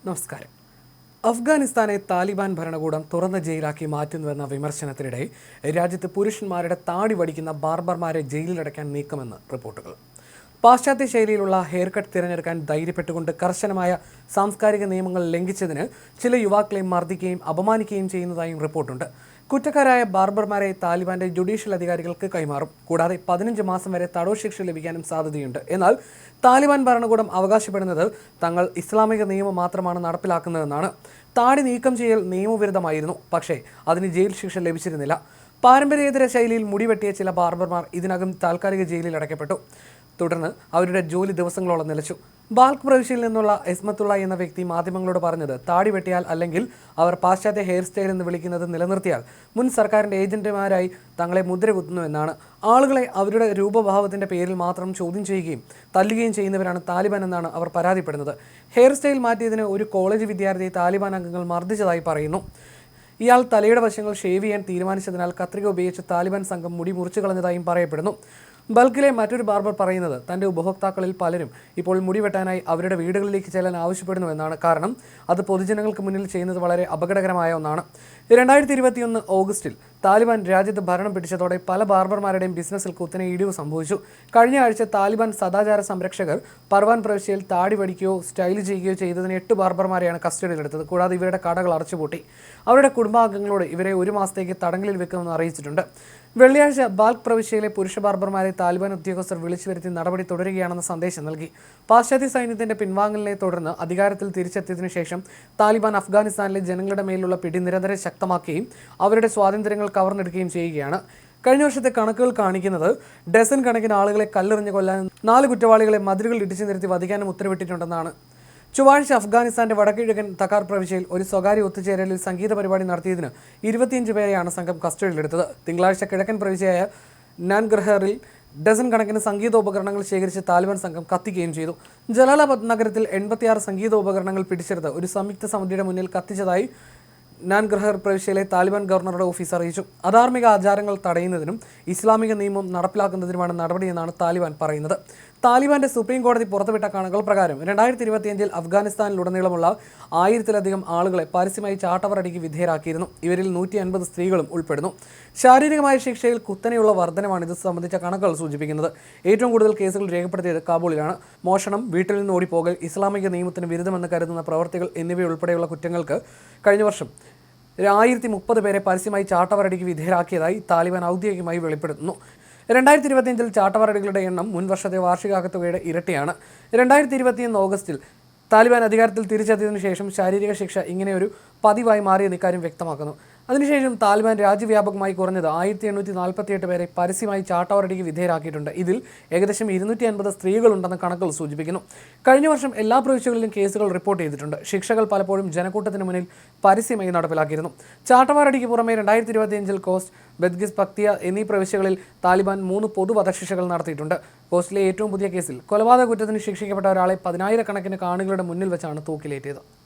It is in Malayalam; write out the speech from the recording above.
നമസ്കാരം. അഫ്ഗാനിസ്ഥാനെ താലിബാൻ ഭരണകൂടം തുറന്ന ജയിലാക്കി മാറ്റുന്നുവെന്ന വിമർശനത്തിനിടെ രാജ്യത്ത് പുരുഷന്മാരുടെ താടി വടിക്കുന്ന ബാർബർമാരെ ജയിലിലടയ്ക്കാൻ നീക്കമെന്ന് റിപ്പോർട്ടുകൾ. പാശ്ചാത്യ ശൈലിയിലുള്ള ഹെയർ കട്ട് തിരഞ്ഞെടുക്കാൻ ധൈര്യപ്പെട്ടുകൊണ്ട് കർശനമായ സാംസ്കാരിക നിയമങ്ങൾ ലംഘിച്ചതിന് ചില യുവാക്കളെ മർദ്ദിക്കുകയും അപമാനിക്കുകയും ചെയ്യുന്നതായും റിപ്പോർട്ടുണ്ട്. കുറ്റക്കാരായ ബാർബർമാരെ താലിബാന്റെ ജുഡീഷ്യൽ അധികാരികൾക്ക് കൈമാറും. കൂടാതെ 15 മാസം വരെ തടവ് ശിക്ഷ ലഭിക്കാനും സാധ്യതയുണ്ട്. എന്നാൽ താലിബാൻ ഭരണകൂടം അവകാശപ്പെടുന്നത് തങ്ങൾ ഇസ്ലാമിക നിയമം മാത്രമാണ് നടപ്പിലാക്കുന്നതെന്നാണ്. താടി നീക്കം ചെയ്യൽ നിയമവിരുദ്ധമായിരുന്നു, പക്ഷേ അതിന് ജയിൽ ശിക്ഷ ലഭിച്ചിരുന്നില്ല. പാരമ്പര്യേതര ശൈലിയിൽ മുടിവെട്ടിയ ചില ബാർബർമാർ ഇതിനകം താൽക്കാലിക ജയിലിൽ അടയ്ക്കപ്പെട്ടു. തുടർന്ന് അവരുടെ ജോലി ദിവസങ്ങളോളം നിലച്ചു. ബാൽക്ക് പ്രവിശ്യയിൽ നിന്നുള്ള എസ്മത്തുള്ള എന്ന വ്യക്തി മാധ്യമങ്ങളോട് പറഞ്ഞത്, താടി വെട്ടിയാൽ അല്ലെങ്കിൽ അവർ പാശ്ചാത്യ ഹെയർ സ്റ്റൈൽ എന്ന് വിളിക്കുന്നത് നിലനിർത്തിയാൽ മുൻ സർക്കാരിൻ്റെ ഏജന്റുമാരായി തങ്ങളെ മുദ്രകുത്തുന്നുവെന്നാണ്. ആളുകളെ അവരുടെ രൂപഭാവത്തിൻ്റെ പേരിൽ മാത്രം ചോദ്യം ചെയ്യുകയും തല്ലുകയും ചെയ്യുന്നവരാണ് താലിബാൻ എന്നാണ് അവർ പരാതിപ്പെടുന്നത്. ഹെയർ സ്റ്റൈൽ മാറ്റിയതിന് ഒരു കോളേജ് വിദ്യാർത്ഥിയെ താലിബാൻ അംഗങ്ങൾ മർദ്ദിച്ചതായി പറയുന്നു. ഇയാൾ തലയുടെ വശങ്ങൾ ഷേവ് ചെയ്യാൻ തീരുമാനിച്ചതിനാൽ കത്രിക ഉപയോഗിച്ച് താലിബാൻ സംഘം മുടി മുറിച്ചു കളഞ്ഞതായും പറയപ്പെടുന്നു. ബൽക്കിലെ മറ്റൊരു ബാർബർ പറയുന്നത്, തൻ്റെ ഉപഭോക്താക്കളിൽ പലരും ഇപ്പോൾ മുടി വെട്ടാനായി അവരുടെ വീടുകളിലേക്ക് ചെല്ലാൻ ആവശ്യപ്പെടുന്നുവെന്നാണ്. കാരണം അത് പൊതുജനങ്ങൾക്ക് മുന്നിൽ ചെയ്യുന്നത് വളരെ അപകടകരമായ ഒന്നാണ്. 2021 ഓഗസ്റ്റിൽ താലിബാൻ രാജ്യത്ത് ഭരണം പിടിച്ചതോടെ പല ബാർബർമാരുടെയും ബിസിനസ്സിൽ കുത്തനെ ഇടിവ് സംഭവിച്ചു. കഴിഞ്ഞ ആഴ്ച താലിബാൻ സദാചാര സംരക്ഷകർ പർവാൻ പ്രവിശ്യയിൽ താടി വടിക്കുകയോ സ്റ്റൈൽ ചെയ്യുകയോ ചെയ്തതിന് 8 ബാർബർമാരെയാണ് കസ്റ്റഡിയിലെടുത്തത്. കൂടാതെ ഇവരുടെ കടകൾ അടച്ചുപൂട്ടി. അവരുടെ കുടുംബാംഗങ്ങളോട് ഇവരെ 1 മാസത്തേക്ക് തടങ്കലിൽ വെക്കുമെന്ന് അറിയിച്ചിട്ടുണ്ട്. വെള്ളിയാഴ്ച ബാൽക്ക് പ്രവിശ്യയിലെ പുരുഷ ബാർബർമാരെ താലിബാൻ ഉദ്യോഗസ്ഥർ വിളിച്ചു വരുത്തി നടപടി തുടരുകയാണെന്ന സന്ദേശം നൽകി. പാശ്ചാത്യ സൈന്യത്തിന്റെ പിൻവാങ്ങലിനെ തുടർന്ന് അധികാരത്തിൽ തിരിച്ചെത്തിയതിനു ശേഷം താലിബാൻ അഫ്ഗാനിസ്ഥാനിലെ ജനങ്ങളുടെ മേലുള്ള പിടി നിരന്തരം ശക്തമാക്കുകയും അവരുടെ സ്വാതന്ത്ര്യങ്ങൾ കവർന്നെടുക്കുകയും ചെയ്യുകയാണ്. കഴിഞ്ഞ വർഷത്തെ കണക്കുകൾ കാണിക്കുന്നത് ഡസൻ കണക്കിന് ആളുകളെ കല്ലെറിഞ്ഞ് കൊല്ലാനും 4 കുറ്റവാളികളെ മതിലുകൾ ഇടിച്ചു നിരത്തി വധിക്കാനും ഉത്തരവിട്ടിട്ടുണ്ടെന്നാണ്. ചൊവ്വാഴ്ച അഫ്ഗാനിസ്ഥാന്റെ വടക്കുകിഴക്കൻ തക്കാർ പ്രവിശ്യയിൽ ഒരു സ്വകാര്യ ഒത്തുചേരലിൽ സംഗീത പരിപാടി നടത്തിയതിന് 25 പേരെയാണ് സംഘം കസ്റ്റഡിയിലെടുത്തത്. തിങ്കളാഴ്ച കിഴക്കൻ പ്രവിശ്യയായ നാൻഗർഹറിൽ ഡസൻ കണക്കിന് സംഗീതോപകരണങ്ങൾ ശേഖരിച്ച് താലിബാൻ സംഘം കത്തിക്കുകയും ചെയ്തു. ജലാലാബാദ് നഗരത്തിൽ 86 സംഗീതോപകരണങ്ങൾ പിടിച്ചെടുത്ത് ഒരു സംയുക്ത സമിതിയുടെ മുന്നിൽ കത്തിച്ചതായി നാൻഗർഹർ പ്രവിശ്യയിലെ താലിബാൻ ഗവർണറുടെ ഓഫീസ് അറിയിച്ചു. അധാർമിക ആചാരങ്ങൾ തടയുന്നതിനും ഇസ്ലാമിക നിയമം നടപ്പിലാക്കുന്നതിനുമാണ് നടപടിയെന്നാണ് താലിബാൻ പറയുന്നത്. താലിബാന്റെ സുപ്രീം കോടതി പുറത്തുവിട്ട കണക്കുകൾ പ്രകാരം 2025 അഫ്ഗാനിസ്ഥാനിലുടനീളമുള്ള 1000-ലധികം ആളുകളെ പരസ്യമായി ചാട്ടവറടിക്ക് വിധേയരാക്കിയിരുന്നു. ഇവരിൽ 150 സ്ത്രീകളും ഉൾപ്പെടുന്നു. ശാരീരികമായ ശിക്ഷയിൽ കുത്തനെയുള്ള വർധനമാണ് ഇത് സംബന്ധിച്ച കണക്കുകൾ സൂചിപ്പിക്കുന്നത്. ഏറ്റവും കൂടുതൽ കേസുകൾ രേഖപ്പെടുത്തിയത് കാബൂളിലാണ്. മോഷണം, വീട്ടിൽ നിന്ന് ഓടിപ്പോകൽ, ഇസ്ലാമിക നിയമത്തിന് വിരുദ്ധമെന്ന് കരുതുന്ന പ്രവർത്തികൾ എന്നിവയുൾപ്പെടെയുള്ള കുറ്റങ്ങൾക്ക് കഴിഞ്ഞ വർഷം 1030 പേരെ പരസ്യമായി ചാട്ടവറടിക്ക് വിധേയരാക്കിയതായി താലിബാൻ ഔദ്യോഗികമായി വെളിപ്പെടുത്തുന്നു. 2025 ചാട്ടവറടികളുടെ എണ്ണം മുൻ വർഷത്തെ വാർഷികാകത്തുകയുടെ ഇരട്ടിയാണ്. 2021 ഓഗസ്റ്റിൽ താലിബാൻ അധികാരത്തിൽ തിരിച്ചെത്തിയതിനു ശേഷം ശാരീരിക ശിക്ഷ ഇങ്ങനെയൊരു പതിവായി മാറിയെന്ന് ഇക്കാര്യം വ്യക്തമാക്കുന്നു. അതിനുശേഷം താലിബാൻ രാജ്യവ്യാപകമായി കുറഞ്ഞത് 1848 പേരെ പരസ്യമായി ചാട്ടവറടിക്ക് വിധേയരാക്കിയിട്ടുണ്ട്. ഇതിൽ ഏകദേശം 250 സ്ത്രീകളുണ്ടെന്ന് കണക്കുകൾ സൂചിപ്പിക്കുന്നു. കഴിഞ്ഞ വർഷം എല്ലാ പ്രവിശ്യകളിലും കേസുകൾ റിപ്പോർട്ട് ചെയ്തിട്ടുണ്ട്. ശിക്ഷകൾ പലപ്പോഴും ജനക്കൂട്ടത്തിന് മുന്നിൽ പരസ്യമായി നടപ്പിലാക്കിയിരുന്നു. ചാട്ടവറടിക്ക് പുറമെ 2025 കോസ്റ്റ്, ബദ്ഗിസ്, പക്തിയ എന്നീ പ്രവിശ്യകളിൽ താലിബാൻ 3 പൊതു വധശിക്ഷകൾ നടത്തിയിട്ടുണ്ട്. കോസ്റ്റിലെ ഏറ്റവും പുതിയ കേസിൽ കൊലപാതക കുറ്റത്തിന് ശിക്ഷിക്കപ്പെട്ട ഒരാളെ 10,000 കണക്കിന് കാണികളുടെ മുന്നിൽ വെച്ചാണ് തൂക്കിലേറ്റിയത്.